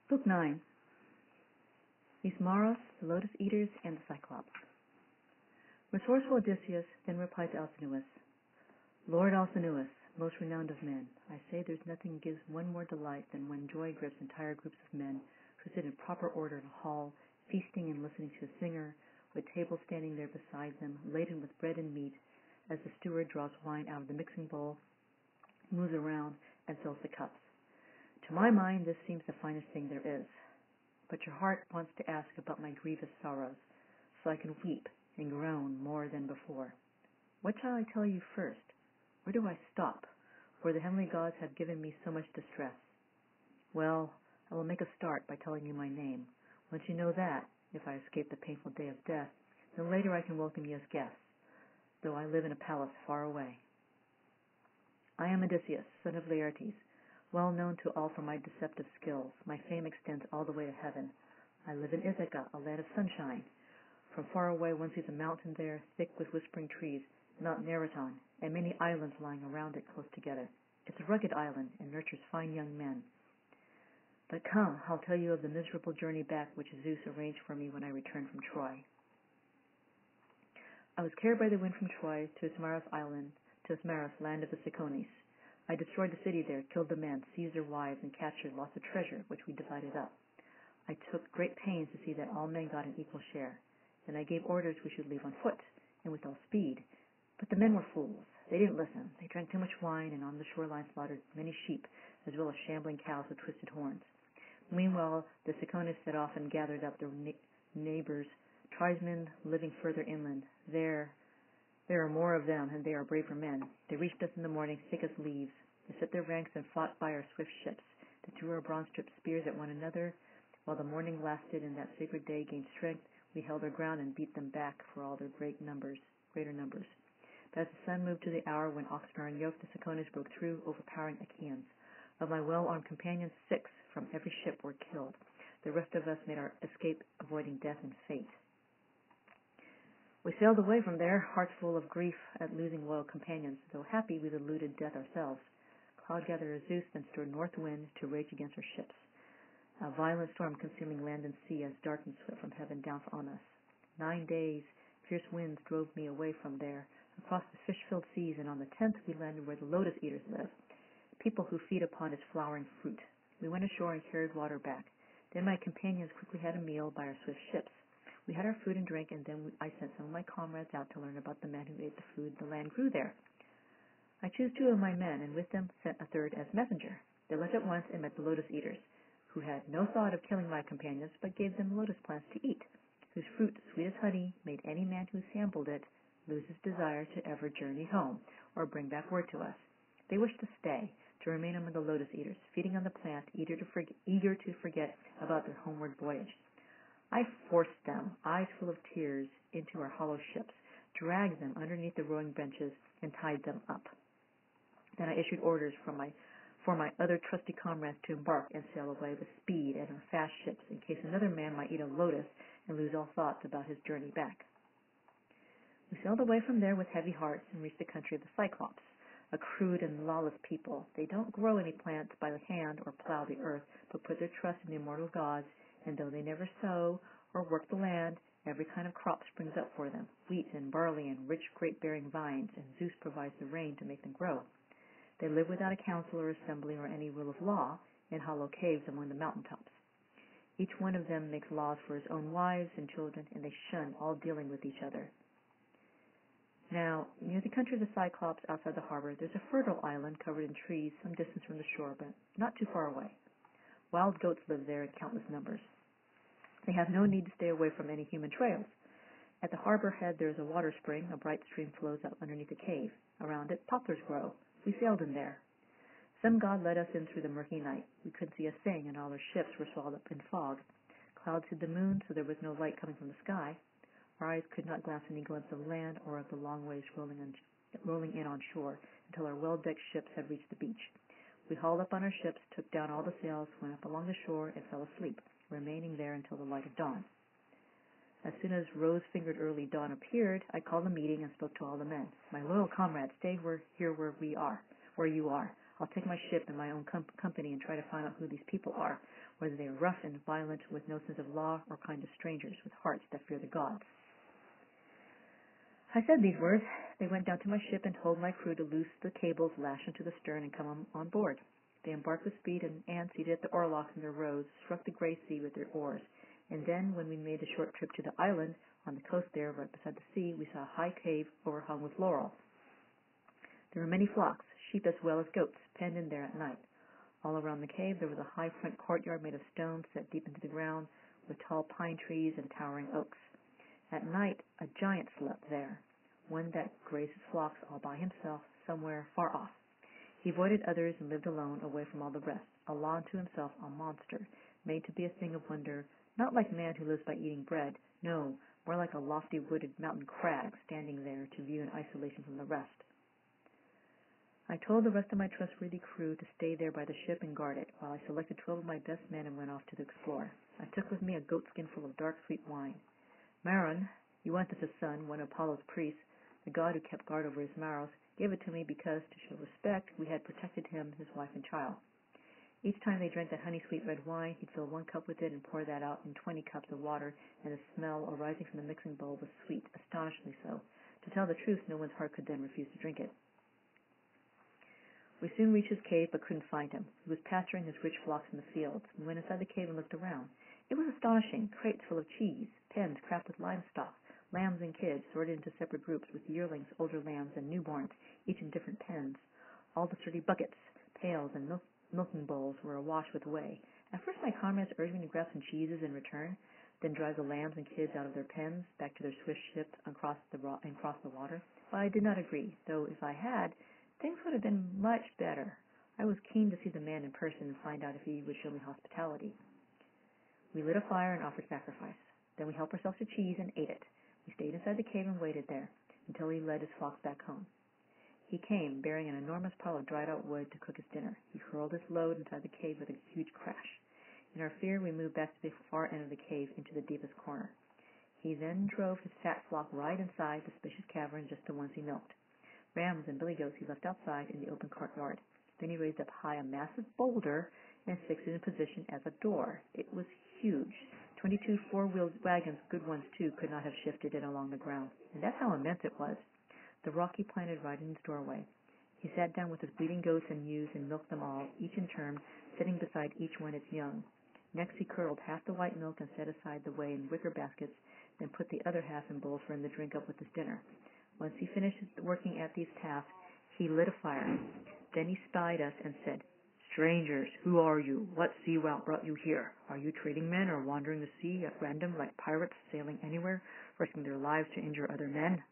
Book 9. Ismarus, the Lotus Eaters, and the Cyclops. Resourceful Odysseus then replied to Alcinous, Lord Alcinous, most renowned of men, I say there's nothing gives one more delight than when joy grips entire groups of men who sit in proper order in a hall, feasting and listening to a singer, with tables standing there beside them, laden with bread and meat, as the steward draws wine out of the mixing bowl, moves around, and fills the cups. To my mind, this seems the finest thing there is. But your heart wants to ask about my grievous sorrows, so I can weep and groan more than before. What shall I tell you first? Where do I stop? For the heavenly gods have given me so much distress. Well, I will make a start by telling you my name. Once you know that, if I escape the painful day of death, then later I can welcome you as guests, though I live in a palace far away. I am Odysseus, son of Laertes, well known to all for my deceptive skills. My fame extends all the way to heaven. I live in Ithaca, a land of sunshine. From far away one sees a mountain there, thick with whispering trees, Mount Neriton, and many islands lying around it close together. It's a rugged island, and nurtures fine young men. But come, I'll tell you of the miserable journey back which Zeus arranged for me when I returned from Troy. I was carried by the wind from Troy to Ismarus island, to Ismarus, land of the Cyclops. I destroyed the city there, killed the men, seized their wives, and captured lots of treasure, which we divided up. I took great pains to see that all men got an equal share. Then I gave orders we should leave on foot, and with all speed. But the men were fools. They didn't listen. They drank too much wine, and on the shoreline slaughtered many sheep, as well as shambling cows with twisted horns. Meanwhile, the Cyclops set off and gathered up their neighbors, tribesmen living further inland. There are more of them, and they are braver men. They reached us in the morning, thick as leaves. They set their ranks and fought by our swift ships. They threw our bronze-tipped spears at one another. While the morning lasted and that sacred day gained strength, we held our ground and beat them back for all their greater numbers. But as the sun moved to the hour when oxen are yoked, the Cyclops broke through, overpowering Achaeans. Of my well-armed companions, 6 from every ship were killed. The rest of us made our escape, avoiding death and fate. We sailed away from there, hearts full of grief at losing loyal companions, though happy we'd eluded death ourselves. Cloud-gatherer Zeus then stirred north wind to rage against our ships, a violent storm consuming land and sea as darkness swept from heaven down on us. 9 days, fierce winds drove me away from there, across the fish-filled seas, and on the 10th we landed where the Lotus Eaters live, people who feed upon its flowering fruit. We went ashore and carried water back. Then my companions quickly had a meal by our swift ships. We had our food and drink, and then I sent some of my comrades out to learn about the men who ate the food the land grew there. I chose 2 of my men, and with them sent a 3rd as messenger. They left at once and met the Lotus Eaters, who had no thought of killing my companions, but gave them lotus plants to eat, whose fruit, sweet as honey, made any man who sampled it lose his desire to ever journey home or bring back word to us. They wished to stay, to remain among the Lotus Eaters, feeding on the plant, eager to forget about their homeward voyage. I forced them, eyes full of tears, into our hollow ships, dragged them underneath the rowing benches, and tied them up. Then I issued orders for my other trusty comrades to embark and sail away with speed in our fast ships, in case another man might eat a lotus and lose all thoughts about his journey back. We sailed away from there with heavy hearts and reached the country of the Cyclops, a crude and lawless people. They don't grow any plants by the hand or plow the earth, but put their trust in the immortal gods, and though they never sow or work the land, every kind of crop springs up for them, wheat and barley and rich grape-bearing vines, and Zeus provides the rain to make them grow. They live without a council or assembly or any rule of law in hollow caves among the mountaintops. Each one of them makes laws for his own wives and children, and they shun all dealing with each other. Now, near the country of the Cyclops, outside the harbor, there's a fertile island covered in trees some distance from the shore, but not too far away. Wild goats live there in countless numbers. They have no need to stay away from any human trails. At the harbor head there is a water spring. A bright stream flows out underneath a cave. Around it, poplars grow. We sailed in there. Some god led us in through the murky night. We couldn't see a thing, and all our ships were swallowed up in fog. Clouds hid the moon, so there was no light coming from the sky. Our eyes could not glance any glimpse of land or of the long waves rolling in on shore until our well-decked ships had reached the beach. We hauled up on our ships, took down all the sails, went up along the shore, and fell asleep, remaining there until the light of dawn. As soon as rose-fingered early dawn appeared, I called a meeting and spoke to all the men. My loyal comrades, stay here where you are. I'll take my ship and my own company and try to find out who these people are, whether they are rough and violent with no sense of law or kind of strangers with hearts that fear the gods. I said these words. They went down to my ship and told my crew to loose the cables, lash into the stern, and come on board. They embarked with speed, and seated at the oarlocks in their rows, struck the gray sea with their oars. And then, when we made the short trip to the island, on the coast there, right beside the sea, we saw a high cave overhung with laurel. There were many flocks, sheep as well as goats, penned in there at night. All around the cave there was a high front courtyard made of stone set deep into the ground, with tall pine trees and towering oaks. At night a giant slept there, one that grazed his flocks all by himself, somewhere far off. He avoided others and lived alone, away from all the rest, a law unto himself, a monster, made to be a thing of wonder, not like man who lives by eating bread, no, more like a lofty wooded mountain crag standing there to view in isolation from the rest. I told the rest of my trustworthy crew to stay there by the ship and guard it, while I selected 12 of my best men and went off to explore. I took with me a goatskin full of dark sweet wine. Maron, Euanthus' son, one of Apollo's priests, the god who kept guard over Ismarus, gave it to me because, to show respect, we had protected him, his wife, and child. Each time they drank that honey-sweet red wine, he'd fill 1 cup with it and pour that out in 20 cups of water, and the smell arising from the mixing bowl was sweet, astonishingly so. To tell the truth, no one's heart could then refuse to drink it. We soon reached his cave, but couldn't find him. He was pasturing his rich flocks in the fields. We went inside the cave and looked around. It was astonishing. Crates full of cheese, pens cracked with livestock, lambs and kids sorted into separate groups with yearlings, older lambs, and newborns, each in different pens. All the sturdy buckets, pails, and milking bowls were awash with whey. At first my comrades urged me to grab some cheeses in return, then drive the lambs and kids out of their pens back to their swift ship and cross the water. But I did not agree, though if I had, things would have been much better. I was keen to see the man in person and find out if he would show me hospitality. We lit a fire and offered sacrifice. Then we helped ourselves to cheese and ate it. We stayed inside the cave and waited there until he led his flocks back home. He came, bearing an enormous pile of dried-out wood to cook his dinner. He hurled his load inside the cave with a huge crash. In our fear, we moved back to the far end of the cave into the deepest corner. He then drove his fat flock right inside the spacious cavern, just the ones he milked. Rams and billy goats he left outside in the open courtyard. Then he raised up high a massive boulder and fixed it in position as a door. It was huge. 22 four-wheeled wagons, good ones too, could not have shifted it along the ground. And that's how immense it was. The rock he planted right in his doorway. He sat down with his bleating goats and ewes and milked them all, each in turn, sitting beside each one its young. Next he curdled half the white milk and set aside the whey in wicker baskets, then put the other half in bowls for him to drink up with his dinner. Once he finished working at these tasks, he lit a fire. Then he spied us and said, "Strangers, who are you? What sea route brought you here? Are you trading men or wandering the sea at random like pirates sailing anywhere, risking their lives to injure other men?"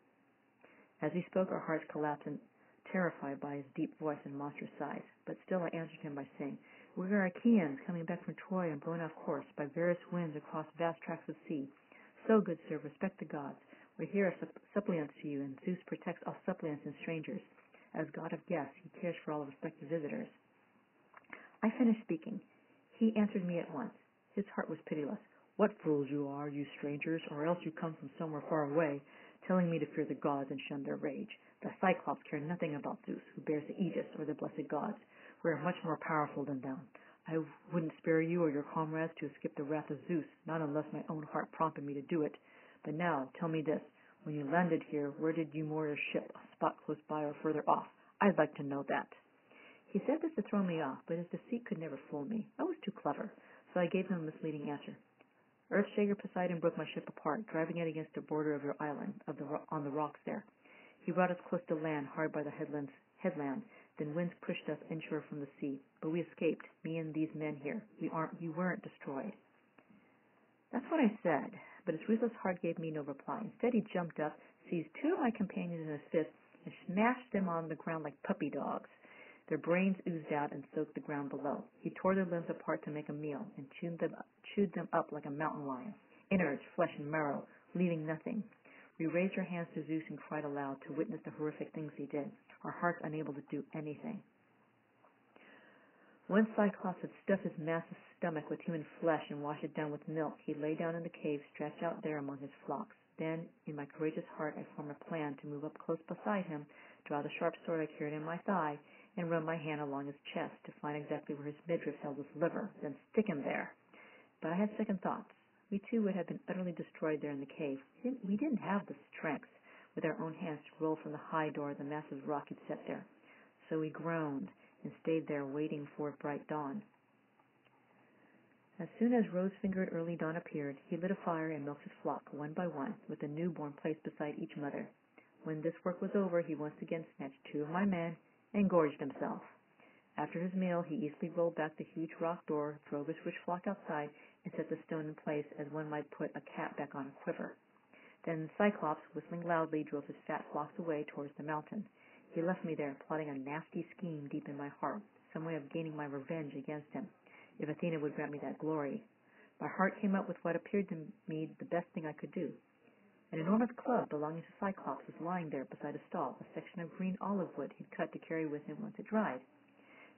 As he spoke, our hearts collapsed, and terrified by his deep voice and monstrous size. But still I answered him by saying, "We are Achaeans, coming back from Troy and blown off course by various winds across vast tracts of sea. So, good sir, respect the gods. We're here as suppliants to you, and Zeus protects all suppliants and strangers. As god of guests, he cares for all respective visitors." I finished speaking. He answered me at once. His heart was pitiless. "What fools you are, you strangers, or else you come from somewhere far away, telling me to fear the gods and shun their rage. The Cyclops care nothing about Zeus, who bears the aegis, or the blessed gods. We are much more powerful than them. I wouldn't spare you or your comrades to escape the wrath of Zeus, not unless my own heart prompted me to do it. But now, tell me this. When you landed here, where did you moor your ship, a spot close by or further off? I'd like to know that." He said this to throw me off, but his deceit could never fool me. I was too clever, so I gave him a misleading answer. "Earthshaker Poseidon broke my ship apart, driving it against the border of your island, on the rocks there. He brought us close to land, hard by the headland. Then winds pushed us inshore from the sea. But we escaped, me and these men here. You weren't destroyed." That's what I said, but his ruthless heart gave me no reply. Instead, he jumped up, seized 2 of my companions in his fist, and smashed them on the ground like puppy dogs. Their brains oozed out and soaked the ground below. He tore their limbs apart to make a meal, and chewed them up like a mountain lion. Innards, flesh, and marrow, leaving nothing. We raised our hands to Zeus and cried aloud to witness the horrific things he did, our hearts unable to do anything. Once Cyclops had stuffed his massive stomach with human flesh and washed it down with milk, he lay down in the cave, stretched out there among his flocks. Then, in my courageous heart, I formed a plan to move up close beside him, draw the sharp sword I carried in my thigh, and run my hand along his chest to find exactly where his midriff held his liver, then stick him there. But I had second thoughts. We too would have been utterly destroyed there in the cave. We didn't have the strength with our own hands to roll from the high door the massive rock he'd set there. So we groaned and stayed there waiting for bright dawn. As soon as rose-fingered early dawn appeared, he lit a fire and milked his flock, one by one, with a newborn placed beside each mother. When this work was over, he once again snatched 2 of my men and gorged himself. After his meal, he easily rolled back the huge rock door, drove his rich flock outside, and set the stone in place as one might put a cat back on a quiver. Then Cyclops, whistling loudly, drove his fat flocks away towards the mountain. He left me there, plotting a nasty scheme deep in my heart, some way of gaining my revenge against him, if Athena would grant me that glory. My heart came up with what appeared to me the best thing I could do. An enormous club belonging to Cyclops was lying there beside a stall, a section of green olive wood he'd cut to carry with him once it dried.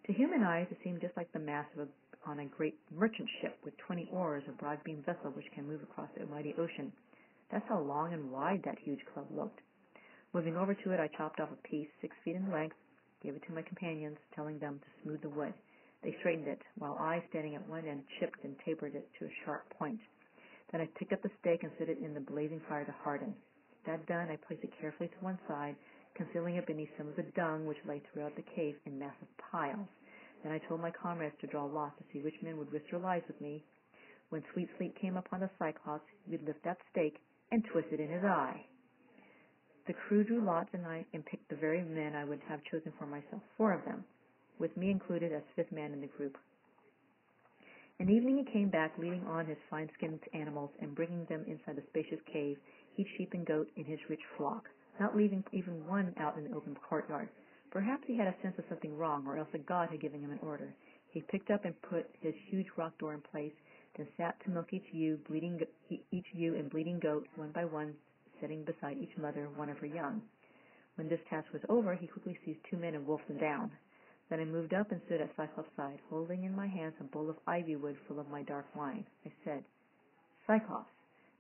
To human eyes, it seemed just like the mast on a great merchant ship with 20 oars, a broad-beamed vessel which can move across the mighty ocean. That's how long and wide that huge club looked. Moving over to it, I chopped off a piece 6 feet in length, gave it to my companions, telling them to smooth the wood. They straightened it, while I, standing at one end, chipped and tapered it to a sharp point. Then I picked up the stake and set it in the blazing fire to harden. That done, I placed it carefully to one side, concealing it beneath some of the dung which lay throughout the cave in massive piles. Then I told my comrades to draw lots to see which men would risk their lives with me. When sweet sleep came upon the Cyclops, we'd lift that stake and twist it in his eye. The crew drew lots, and picked the very men I would have chosen for myself, 4 of them, with me included as 5th man in the group. In the evening he came back, leading on his fine-skinned animals and bringing them inside the spacious cave, each sheep and goat in his rich flock, not leaving even one out in the open courtyard. Perhaps he had a sense of something wrong, or else a god had given him an order. He picked up and put his huge rock door in place, then sat to milk each ewe and bleeding goat, one by one, sitting beside each mother, one of her young. When this task was over, he quickly seized 2 men and wolfed them down. Then I moved up and stood at Cyclops' side, holding in my hands a bowl of ivy wood full of my dark wine. I said, "Cyclops,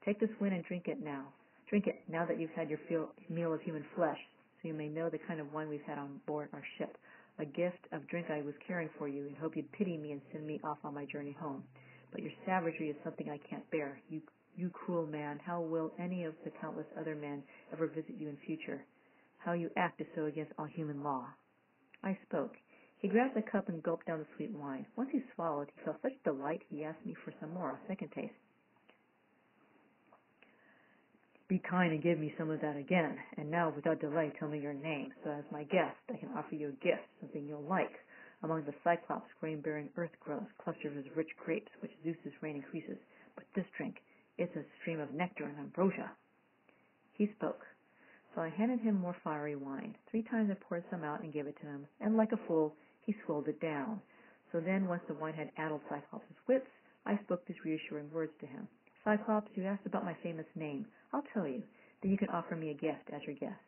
take this wine and drink it now. Drink it now that you've had your meal of human flesh, so you may know the kind of wine we've had on board our ship. A gift of drink I was carrying for you, and hope you'd pity me and send me off on my journey home. But your savagery is something I can't bear. You cruel man, how will any of the countless other men ever visit you in future? How you act is so against all human law." I spoke. He grabbed the cup and gulped down the sweet wine. Once he swallowed, he felt such delight he asked me for some more, a second taste. "Be kind and give me some of that again. And now, without delay, tell me your name, so as my guest I can offer you a gift, something you'll like. Among the Cyclops, grain-bearing earth grows, clusters of rich grapes, which Zeus's rain increases. But this drink, it's a stream of nectar and ambrosia." He spoke. So I handed him more fiery wine. 3 times I poured some out and gave it to him, and like a fool, he swilled it down. So then, once the wine had addled Cyclops' wits, I spoke these reassuring words to him. "Cyclops, you asked about my famous name. I'll tell you. Then you can offer me a gift as your guest.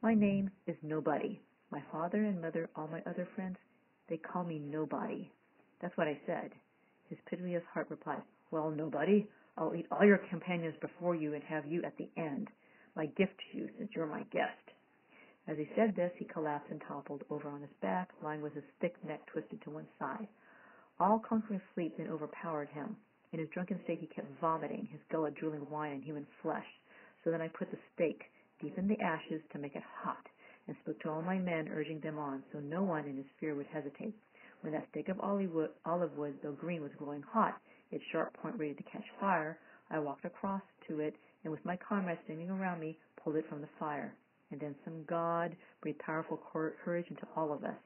My name is Nobody. My father and mother, all my other friends, they call me Nobody." That's what I said. His piteous heart replied, "Well, Nobody, I'll eat all your companions before you and have you at the end. My gift to you, since you're my guest." As he said this, he collapsed and toppled over on his back, lying with his thick neck twisted to one side. All-conquering sleep then overpowered him. In his drunken state, he kept vomiting, his gullet drooling wine and human flesh. So then I put the stake deep in the ashes to make it hot, and spoke to all my men, urging them on, so no one in his fear would hesitate. When that stake of olive wood, though green, was glowing hot, its sharp point ready to catch fire, I walked across to it, and with my comrades standing around me, pulled it from the fire. And then some god breathed powerful courage into all of us.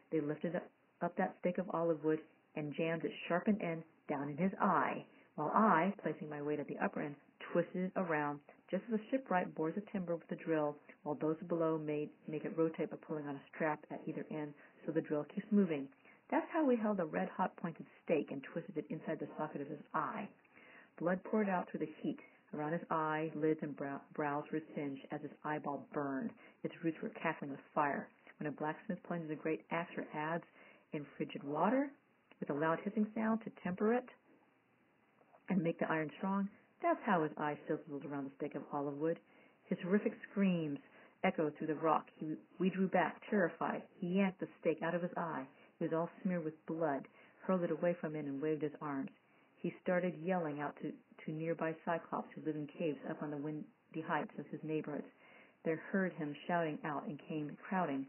They lifted up that stick of olive wood and jammed its sharpened end down in his eye, while I, placing my weight at the upper end, twisted it around, just as a shipwright bores a timber with a drill, while those below make it rotate by pulling on a strap at either end so the drill keeps moving. That's how we held a red-hot pointed stake and twisted it inside the socket of his eye. Blood poured out through the heat. Around his eye, lids, and brows were singed as his eyeball burned. Its roots were cackling with fire. When a blacksmith plunges a great axe or adze in frigid water, with a loud hissing sound to temper it and make the iron strong, that's how his eye sizzled around the stick of olive wood. His horrific screams echoed through the rock. We drew back, terrified. He yanked the stake out of his eye. It was all smeared with blood, hurled it away from him, and waved his arms. He started yelling out to nearby Cyclops who lived in caves up on the windy heights of his neighborhoods. They heard him shouting out and came crowding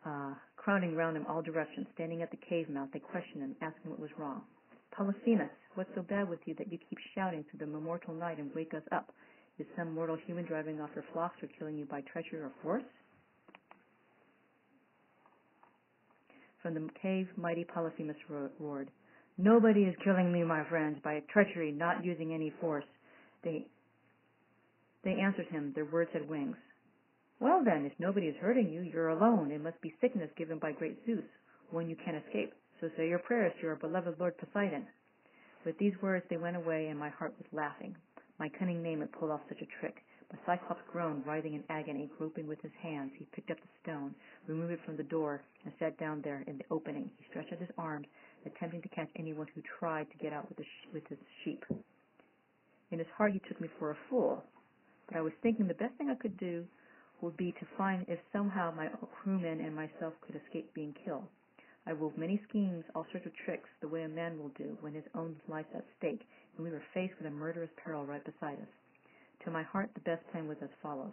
round him all directions. Standing at the cave mouth, they questioned him, asking what was wrong. Polyphemus, what's so bad with you that you keep shouting through the immortal night and wake us up? Is some mortal human driving off your flocks or killing you by treachery or force? From the cave, mighty Polyphemus roared, Nobody is killing me, my friends, by treachery, not using any force. They answered him. Their words had wings. Well then, if nobody is hurting you, you're alone. It must be sickness given by great Zeus, one you can't escape. So say your prayers to your beloved Lord Poseidon. With these words they went away, and my heart was laughing. My cunning name had pulled off such a trick. But Cyclops groaned, writhing in agony, groping with his hands. He picked up the stone, removed it from the door, and sat down there in the opening. He stretched out his arms, attempting to catch anyone who tried to get out with his sheep. In his heart he took me for a fool, but I was thinking the best thing I could do would be to find if somehow my crewmen and myself could escape being killed. I wove many schemes, all sorts of tricks, the way a man will do when his own life's at stake, and we were faced with a murderous peril right beside us. To my heart, the best plan was as follows.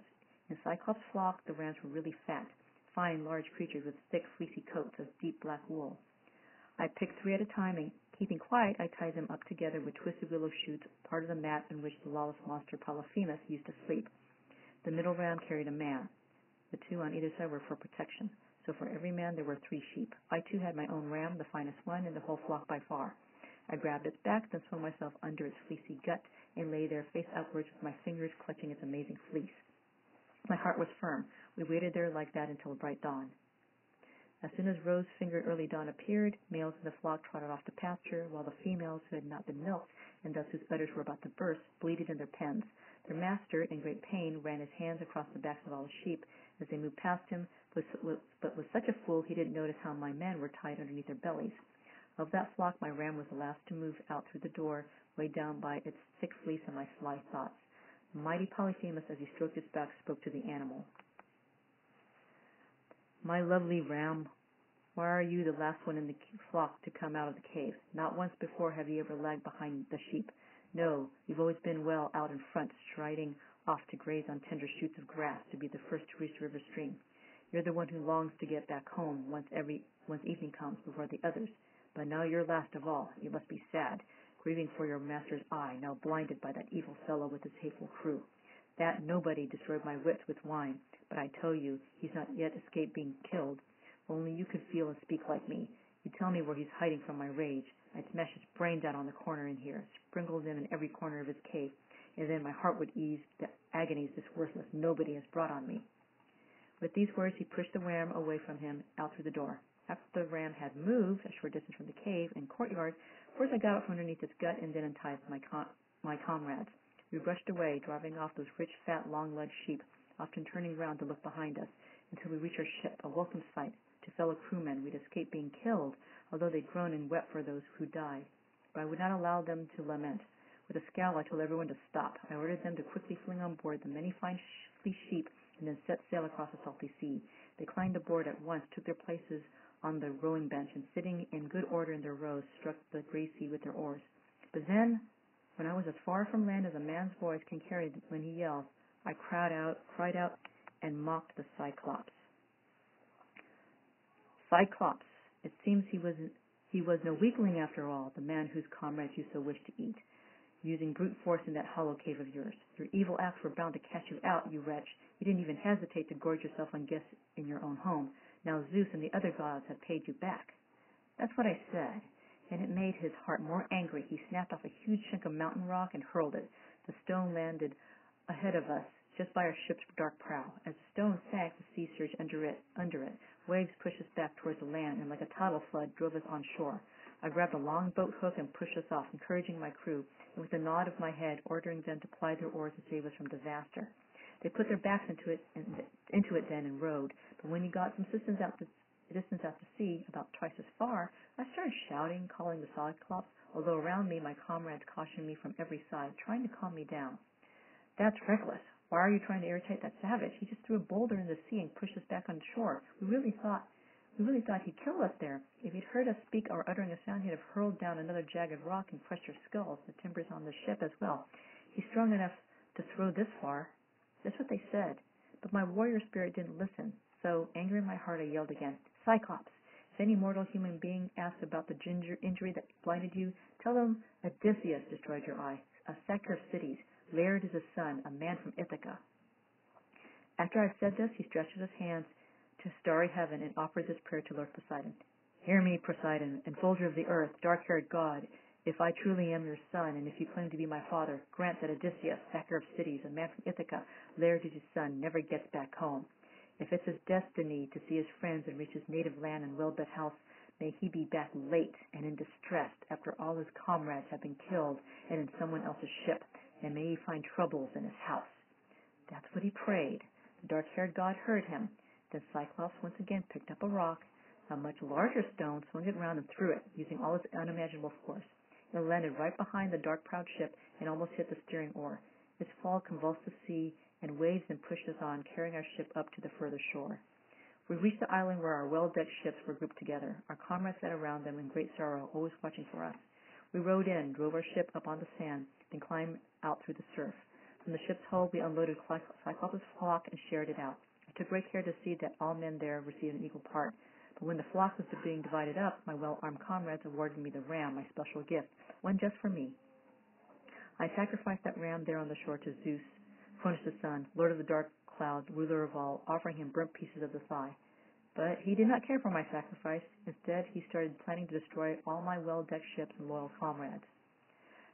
In Cyclops' flock, the rams were really fat, fine, large creatures with thick, fleecy coats of deep black wool. I picked 3 at a time, and keeping quiet, I tied them up together with twisted willow shoots, part of the mat in which the lawless monster Polyphemus used to sleep. The middle ram carried a man. The 2 on either side were for protection. So for every man there were 3 sheep. I too had my own ram, the finest one in the whole flock by far. I grabbed its back, then swung myself under its fleecy gut, and lay there face upwards with my fingers clutching its amazing fleece. My heart was firm. We waited there like that until bright dawn. As soon as rose-fingered early dawn appeared, males in the flock trotted off to pasture, while the females who had not been milked, and thus whose udders were about to burst, bleated in their pens. Their master, in great pain, ran his hands across the backs of all the sheep as they moved past him, but was such a fool he didn't notice how my men were tied underneath their bellies. Of that flock, my ram was the last to move out through the door, weighed down by its thick fleece and my sly thoughts. Mighty Polyphemus, as he stroked its back, spoke to the animal. My lovely ram, why are you the last one in the flock to come out of the cave? Not once before have you ever lagged behind the sheep. No, you've always been well out in front, striding off to graze on tender shoots of grass, to be the first to reach the river stream. You're the one who longs to get back home once evening comes before the others. But now you're last of all. You must be sad, grieving for your master's eye, now blinded by that evil fellow with his hateful crew. That nobody destroyed my wits with wine, but I tell you, he's not yet escaped being killed. Only you could feel and speak like me. You tell me where he's hiding from my rage. I'd smash his brains out on the corner in here, sprinkle them in every corner of his cave, and then my heart would ease the agonies this worthless nobody has brought on me. With these words, he pushed the ram away from him, out through the door. After the ram had moved a short distance from the cave and courtyard, first I got out from underneath its gut and then untied my comrades. We rushed away, driving off those rich, fat, long-legged sheep, often turning round to look behind us, until we reached our ship, a welcome sight to fellow crewmen. We'd escaped being killed, although they groaned and wept for those who died. But I would not allow them to lament. With a scowl, I told everyone to stop. I ordered them to quickly fling on board the many fine fleeced sheep and then set sail across the salty sea. They climbed aboard at once, took their places on the rowing bench, and sitting in good order in their rows, struck the gray sea with their oars. But then, when I was as far from land as a man's voice can carry when he yells, I cried out, and mocked the Cyclops. Cyclops! It seems he was no weakling after all, the man whose comrades you so wish to eat, using brute force in that hollow cave of yours. Your evil acts were bound to catch you out, you wretch. You didn't even hesitate to gorge yourself on guests in your own home. Now Zeus and the other gods have paid you back. That's what I said, and it made his heart more angry. He snapped off a huge chunk of mountain rock and hurled it. The stone landed ahead of us, just by our ship's dark prow. As the stone sank, the sea surged under it. Waves pushed us back towards the land, and like a tidal flood, drove us on shore. I grabbed a long boat hook and pushed us off, encouraging my crew, and with a nod of my head, ordering them to ply their oars and save us from disaster. They put their backs into it then and rowed, but when we got some distance out to sea, about twice as far, I started shouting, calling the Cyclops, although around me my comrades cautioned me from every side, trying to calm me down. That's reckless. Why are you trying to irritate that savage? He just threw a boulder in the sea and pushed us back on shore. We really thought he'd kill us there. If he'd heard us speak or uttering a sound, he'd have hurled down another jagged rock and crushed our skulls, the timbers on the ship as well. He's strong enough to throw this far. That's what they said. But my warrior spirit didn't listen. So, anger in my heart, I yelled again, Cyclops! If any mortal human being asks about the injury that blinded you, tell them Odysseus destroyed your eye, a sacker of cities. Laird is his son, a man from Ithaca. After I said this, he stretches his hands to starry heaven and offers this prayer to Lord Poseidon. Hear me, Poseidon, enfolder of the earth, dark-haired god. If I truly am your son, and if you claim to be my father, grant that Odysseus, sacker of cities, a man from Ithaca, Laird is his son, never gets back home. If it's his destiny to see his friends and reach his native land and well-built house, may he be back late and in distress after all his comrades have been killed and in someone else's ship, and may he find troubles in his house. That's what he prayed. The dark-haired god heard him. Then Cyclops once again picked up a rock, a much larger stone, swung it around and threw it, using all his unimaginable force. It landed right behind the dark-prowed ship and almost hit the steering oar. Its fall convulsed the sea, and waves then pushed us on, carrying our ship up to the further shore. We reached the island where our well-decked ships were grouped together. Our comrades sat around them in great sorrow, always watching for us. We rowed in, drove our ship up on the sand, then climbed out through the surf. From the ship's hull, we unloaded Cyclops' flock and shared it out. I took great care to see that all men there received an equal part. But when the flock was being divided up, my well-armed comrades awarded me the ram, my special gift, one just for me. I sacrificed that ram there on the shore to Zeus, Cronus the sun, lord of the dark clouds, ruler of all, offering him burnt pieces of the thigh. But he did not care for my sacrifice. Instead, he started planning to destroy all my well-decked ships and loyal comrades.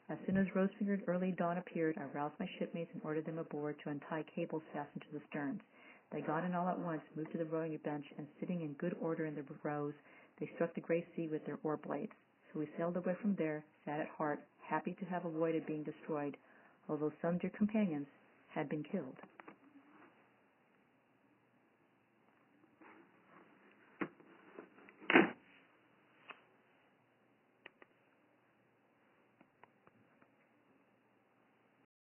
As soon as rose-fingered early dawn appeared, I roused my shipmates and ordered them aboard to untie cables fastened to the sterns. They got in all at once, moved to the rowing bench, and sitting in good order in their rows, they struck the gray sea with their oar blades. So we sailed away from there, sad at heart, happy to have avoided being destroyed, although some dear companions had been killed.